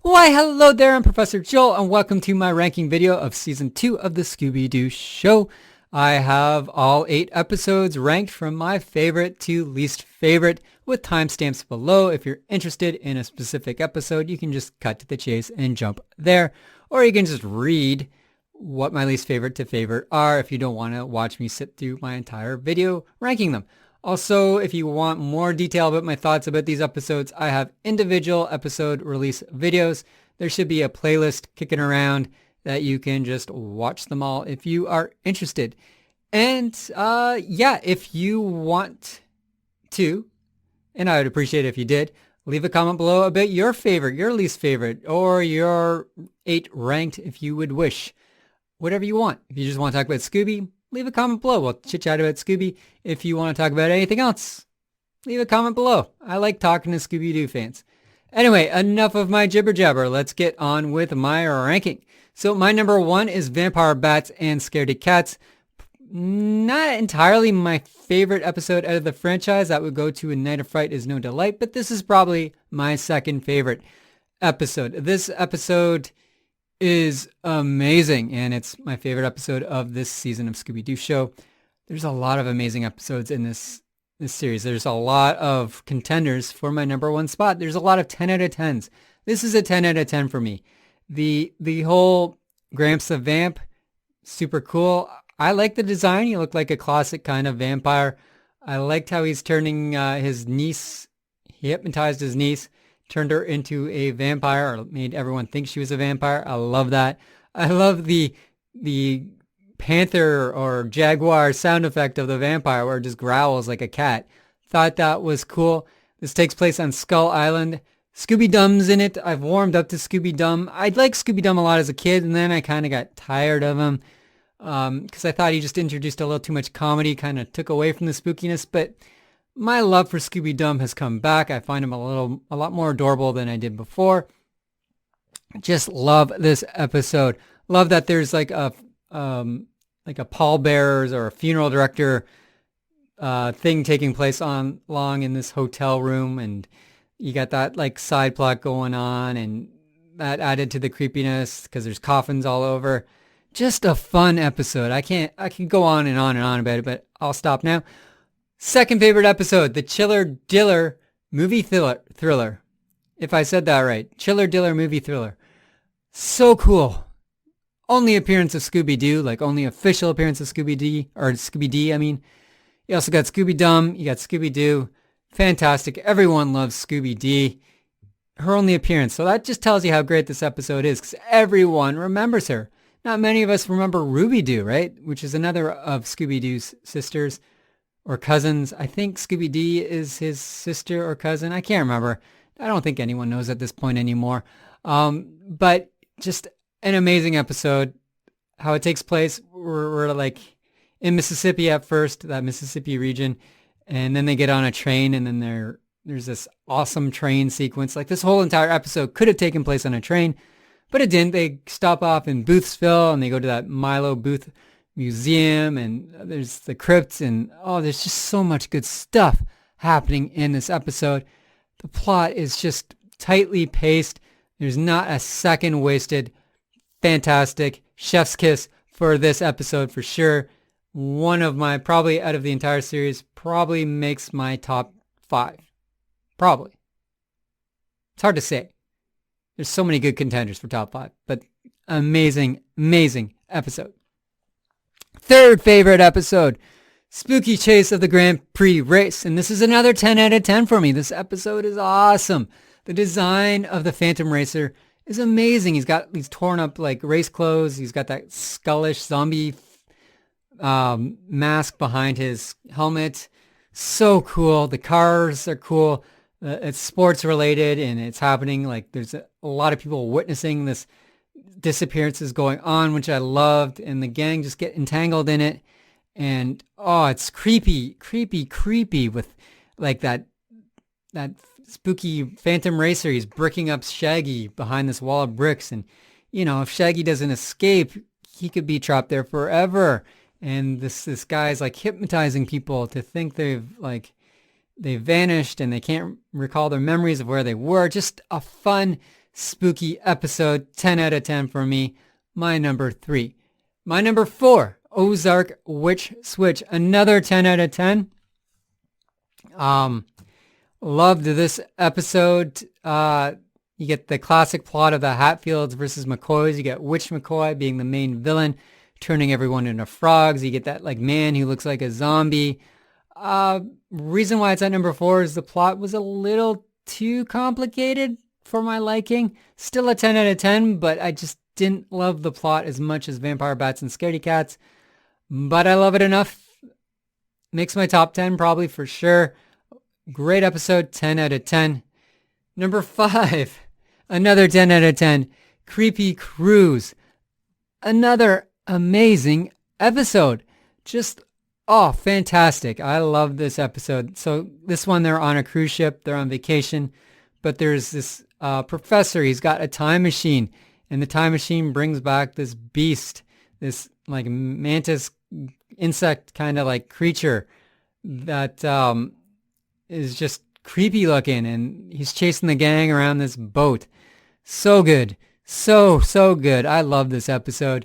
Why, hello there, I'm Professor Joel, and welcome to my ranking video of Season 2 of the Scooby-Doo show. I have all 8 episodes ranked from my favorite to least favorite, with timestamps below. If you're interested in a specific episode, you can just cut to the chase and jump there. Or you can just read what my least favorite to favorite are if you don't want to watch me sit through my entire video ranking them. Also, if you want more detail about my thoughts about these episodes, I have individual episode release videos. There should be a playlist kicking around that you can just watch them all if you are interested. And if you want to, and I would appreciate it if you did, leave a comment below about your favorite, your least favorite, or your 8 ranked if you would wish. Whatever you want. If you just want to talk about Scooby, leave a comment below. We'll chit-chat about Scooby. If you want to talk about anything else, leave a comment below. I like talking to Scooby-Doo fans. Anyway, enough of my jibber-jabber. Let's get on with my ranking. So my number 1 is Vampire Bats and Scaredy Cats. Not entirely my favorite episode out of the franchise. That would go to A Night of Fright is No Delight, but this is probably my second favorite episode. This episode is amazing, and it's my favorite episode of this season of Scooby-Doo show. There's a lot of amazing episodes in this series. There's a lot of contenders for my number 1 spot. There's a lot of 10 out of 10s. This is a 10 out of 10 for me. The whole Gramps the Vamp, super cool. I like the design. He looked like a classic kind of vampire. I liked how he's turning his niece, he hypnotized his niece, turned her into a vampire, or made everyone think she was a vampire. I love that. I love the panther or jaguar sound effect of the vampire where it just growls like a cat. Thought that was cool. This takes place on Skull Island. Scooby Dum's in it. I've warmed up to Scooby Dum. I liked Scooby Dum a lot as a kid, and then I kind of got tired of him because I thought he just introduced a little too much comedy, kind of took away from the spookiness, but my love for Scooby Dum has come back. I find him a lot more adorable than I did before. Just love this episode. Love that there's like a pallbearers or a funeral director thing taking place along in this hotel room, and you got that like side plot going on, and that added to the creepiness because there's coffins all over. Just a fun episode. I can go on and on and on about it, but I'll stop now. Second favorite episode, the Chiller Diller movie thriller. If I said that right. Chiller Diller movie thriller. So cool. Only appearance of Scooby-Doo, like only official appearance of Scooby-D, or Scooby-D, I mean. You also got Scooby Dum, you got Scooby-Doo. Fantastic. Everyone loves Scooby-D. Her only appearance. So that just tells you how great this episode is, because everyone remembers her. Not many of us remember Ruby-Doo, right? Which is another of Scooby-Doo's sisters or cousins. I think Scooby-Dee is his sister or cousin. I can't remember. I don't think anyone knows at this point anymore. But just an amazing episode. How it takes place, we're like in Mississippi at first, that Mississippi region, and then they get on a train, and then there's this awesome train sequence. Like this whole entire episode could have taken place on a train, but it didn't. They stop off in Boothsville, and they go to that Milo Booth Museum, and there's the crypts, and there's just so much good stuff happening in this episode. The plot is just tightly paced. There's not a second wasted. Fantastic. Chef's kiss for this episode for sure. One of my, probably out of the entire series, probably makes my top 5. Probably. It's hard to say. There's so many good contenders for top 5, but amazing, amazing episode. Third favorite episode, Spooky Chase of the Grand Prix Race. And this is another 10 out of 10 for me. This episode is awesome. The design of the Phantom Racer is amazing. He's got these torn up like race clothes. He's got that skullish zombie mask behind his helmet. So cool. The cars are cool. It's sports related, and it's happening. Like there's a lot of people witnessing this disappearances going on, which I loved, and the gang just get entangled in it. And it's creepy with like that spooky Phantom Racer. He's bricking up Shaggy behind this wall of bricks, and if Shaggy doesn't escape, he could be trapped there forever. And this guy's like hypnotizing people to think they've vanished and they can't recall their memories of where they were. Just a fun spooky episode. 10 out of 10 for me. My number 3. My number 4, Ozark Witch Switch. Another 10 out of 10. Loved this episode. You get the classic plot of the Hatfields versus McCoys. You get Witch McCoy being the main villain, turning everyone into frogs. You get that like man who looks like a zombie. Reason why it's at number 4 is the plot was a little too complicated for my liking. Still a 10 out of 10, but I just didn't love the plot as much as Vampire Bats and Scaredy Cats. But I love it enough. Makes my top 10 probably for sure. Great episode, 10 out of 10. Number 5, another 10 out of 10. Creepy Cruise. Another amazing episode. Just, fantastic. I love this episode. So this one, they're on a cruise ship. They're on vacation. But there's this professor. He's got a time machine. And the time machine brings back this beast. This like mantis insect kind of like creature that is just creepy looking, and he's chasing the gang around this boat. So good. So good. I love this episode.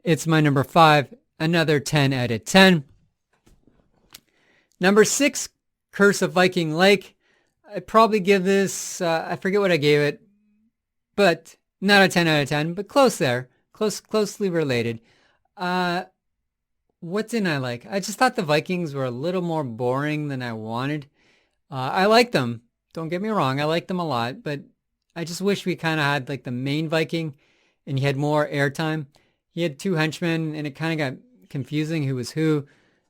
It's my number 5. Another 10 out of 10. Number 6, Curse of Viking Lake. I'd probably give this, I forget what I gave it, but not a 10 out of 10, but close there. Closely related. What didn't I like? I just thought the Vikings were a little more boring than I wanted. I like them. Don't get me wrong. I like them a lot, but I just wish we kind of had like the main Viking and he had more airtime. He had 2 henchmen and it kind of got confusing who was who.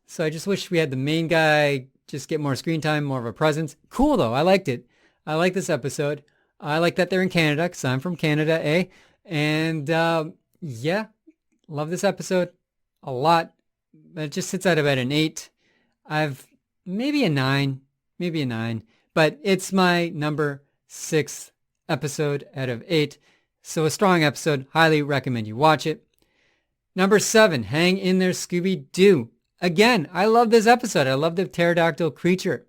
So I just wish we had the main guy just get more screen time, more of a presence. Cool though. I liked it. I like this episode. I like that they're in Canada because I'm from Canada, eh? And yeah, love this episode a lot. It just sits at about an 8. I've maybe a 9. But it's my number 6 episode out of 8. So a strong episode. Highly recommend you watch it. Number 7, Hang in There, Scooby-Doo. Again, I love this episode. I love the pterodactyl creature.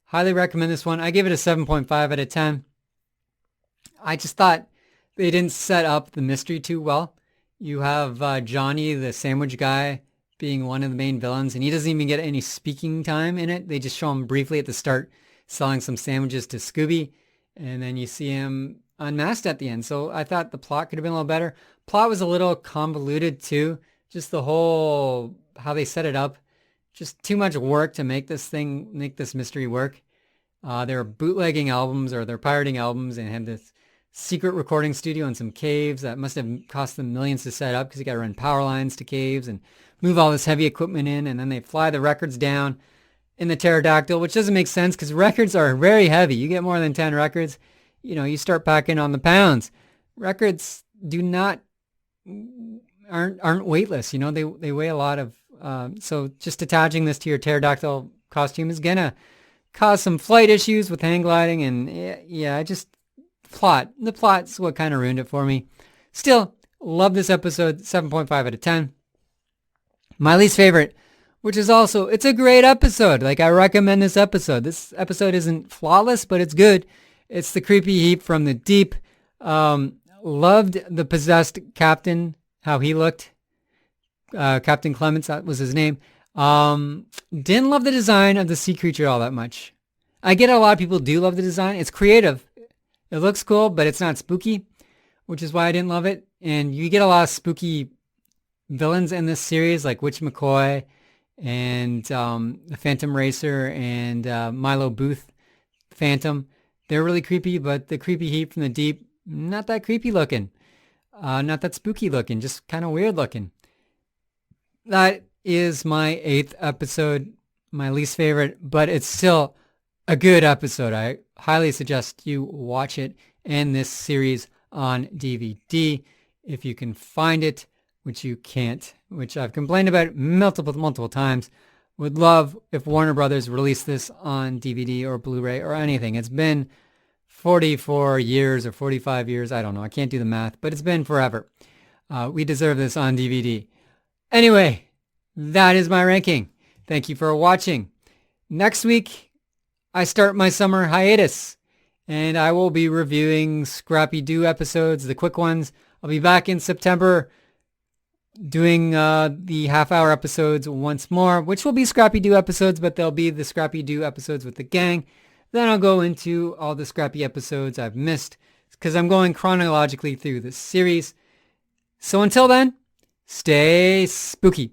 Highly recommend this one. I give it a 7.5 out of 10. I just thought they didn't set up the mystery too well. You have Johnny, the sandwich guy, being one of the main villains, and he doesn't even get any speaking time in it. They just show him briefly at the start selling some sandwiches to Scooby, and then you see him unmasked at the end. So I thought the plot could have been a little better. Plot was a little convoluted too. Just the whole, how they set it up. Just too much work to make this mystery work. They were bootlegging albums, or they're pirating albums, and had this secret recording studio in some caves that must have cost them millions to set up because you got to run power lines to caves and move all this heavy equipment in, and then they fly the records down in the pterodactyl, which doesn't make sense because records are very heavy. You get more than 10 records, you start packing on the pounds. Records aren't weightless. They weigh a lot of, so just attaching this to your pterodactyl costume is gonna cause some flight issues with hang gliding, and the plot's what kind of ruined it for me. Still, love this episode, 7.5 out of 10. My least favorite, which is also, it's a great episode. Like, I recommend this episode. This episode isn't flawless, but it's good. It's the Creepy Heap from the Deep. Loved the possessed captain, how he looked. Captain Clements, that was his name. Didn't love the design of the sea creature all that much. I get a lot of people do love the design. It's creative. It looks cool, but it's not spooky, which is why I didn't love it. And you get a lot of spooky villains in this series, like Witch McCoy and the Phantom Racer and Milo Booth Phantom. They're really creepy, but the Creepy Heap from the Deep, not that creepy looking. Not that spooky looking, just kind of weird looking. That is my 8th episode, my least favorite, but it's still a good episode. I highly suggest you watch it and this series on DVD if you can find it, which you can't, which I've complained about multiple times. Would love if Warner Brothers released this on DVD or Blu-ray or anything. It's been 44 years or 45 years. I don't know. I can't do the math, but it's been forever. We deserve this on DVD. Anyway, that is my ranking. Thank you for watching. Next week, I start my summer hiatus. and I will be reviewing Scrappy-Doo episodes, the quick ones. I'll be back in September doing the half-hour episodes once more, which will be Scrappy-Doo episodes, but they'll be the Scrappy-Doo episodes with the gang. Then I'll go into all the Scrappy episodes I've missed, because I'm going chronologically through this series. So until then, stay spooky.